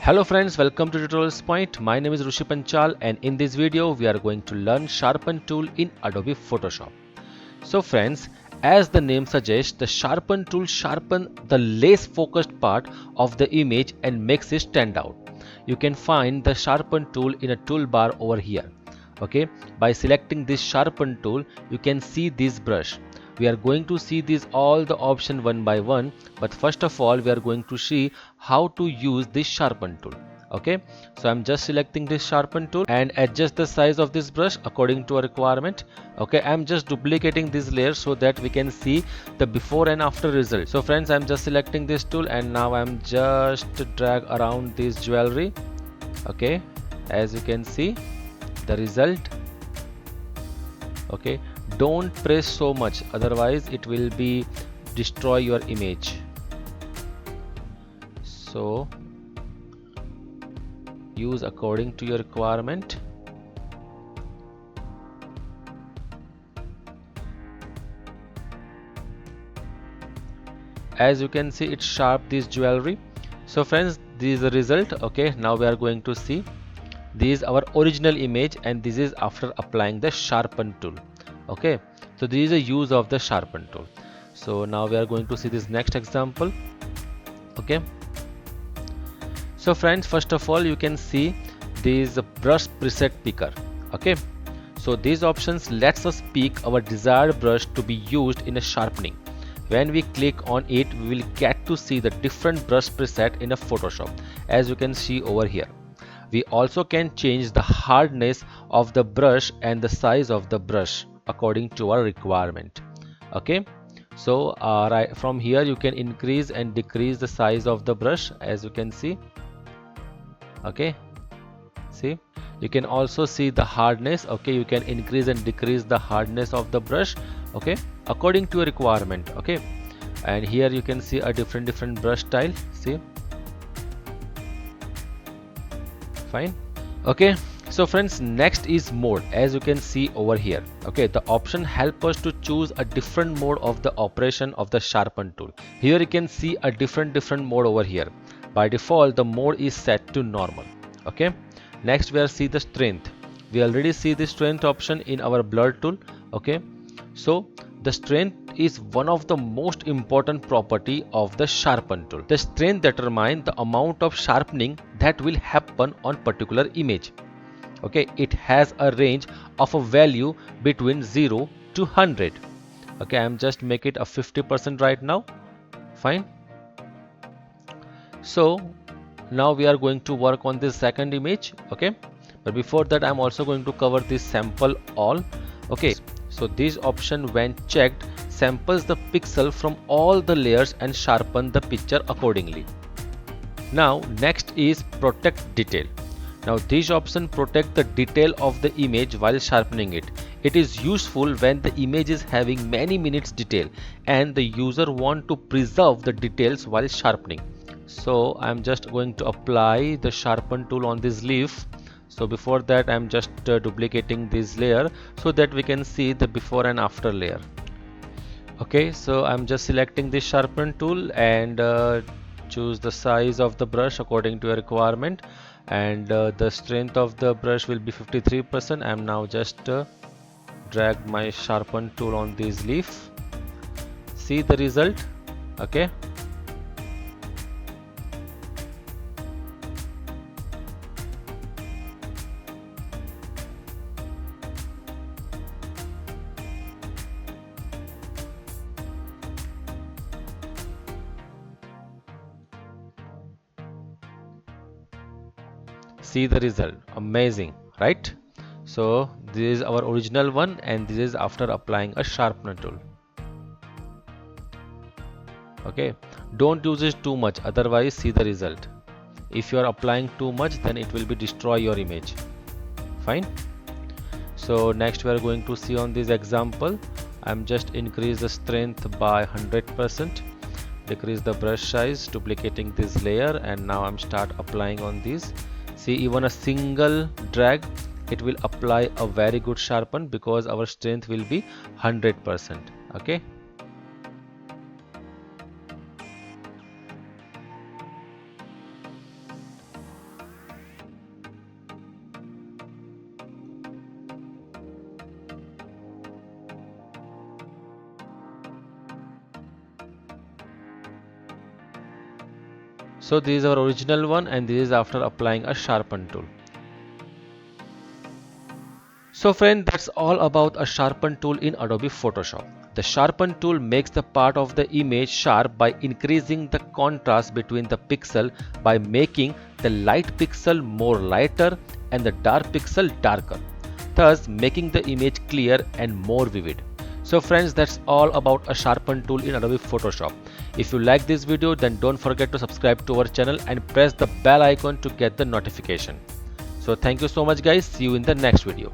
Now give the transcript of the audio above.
Hello friends, welcome to Tutorialspoint. My name is Rushi Panchal and in this video we are going to learn Sharpen tool in Adobe Photoshop. So friends, as the name suggests, the Sharpen tool sharpens the less focused part of the image and makes it stand out. You can find the Sharpen tool in a toolbar over here. Okay, by selecting this Sharpen tool, you can see this brush. We are going to see these all the options one by one, but first of all we are going to see how to use this Sharpen tool. Okay, so I'm just selecting this Sharpen tool and adjust the size of this brush according to a requirement. Okay, I'm just duplicating this layer so that we can see the before and after result. So friends, I'm just selecting this tool and now I'm just drag around this jewelry. Okay, as you can see the result. Okay, don't press so much, otherwise it will be destroy your image. So use according to your requirement. As you can see, it's sharp this jewelry. So friends, this is the result. Okay, now we are going to see this is our original image and this is after applying the Sharpen tool. Okay, so this is a use of the Sharpen tool. So now we are going to see this next example. Okay, so friends, first of all you can see this brush preset picker. Okay, so these options lets us pick our desired brush to be used in a sharpening. When we click on it, we will get to see the different brush preset in a Photoshop, as you can see over here. We also can change the hardness of the brush and the size of the brush according to our requirement. Okay, so right from here you can increase and decrease the size of the brush, as you can see. Okay, see, you can also see the hardness. Okay, you can increase and decrease the hardness of the brush, okay, according to your requirement. Okay, and here you can see a different brush style. See, fine. Okay, so friends, next is mode, as you can see over here. Okay, the option help us to choose a different mode of the operation of the Sharpen tool. Here you can see a different mode over here. By default the mode is set to normal. Okay, next we are see the strength. We already see the strength option in our blur tool. Okay, so the strength is one of the most important property of the Sharpen tool. The strength determines the amount of sharpening that will happen on particular image. Okay, it has a range of a value between 0 to 100. Okay, I'm just make it a 50% right now. Fine. So now we are going to work on this second image. Okay, but before that I'm also going to cover this sample all. Okay, so this option when checked samples the pixel from all the layers and sharpen the picture accordingly. Now next is protect detail. Now this option protect the detail of the image while sharpening it. It is useful when the image is having many minutes detail and the user want to preserve the details while sharpening. So I'm just going to apply the Sharpen tool on this leaf. So before that I'm just duplicating this layer so that we can see the before and after layer. Okay, so I'm just selecting this Sharpen tool and choose the size of the brush according to your requirement, and the strength of the brush will be 53%. I'm now just drag my Sharpen tool on this leaf. See the result. Okay, see the result. Amazing, right? So this is our original one and this is after applying a sharpener tool. Okay, don't use it too much, otherwise see the result. If you are applying too much, then it will be destroy your image. Fine. So next we are going to see on this example. I'm just increase the strength by 100%, decrease the brush size, duplicating this layer, and now I'm start applying on this. See, even a single drag, it will apply a very good sharpen because our strength will be 100%. Okay, So this is our original one, and this is after applying a sharpen tool. So friend, that's all about a sharpen tool in Adobe Photoshop. The sharpen tool makes the part of the image sharp by increasing the contrast between the pixel by making the light pixel more lighter and the dark pixel darker, thus making the image clear and more vivid. So friends, that's all about a sharpen tool in Adobe Photoshop. If you like this video, then don't forget to subscribe to our channel and press the bell icon to get the notification. So thank you so much guys. See you in the next video.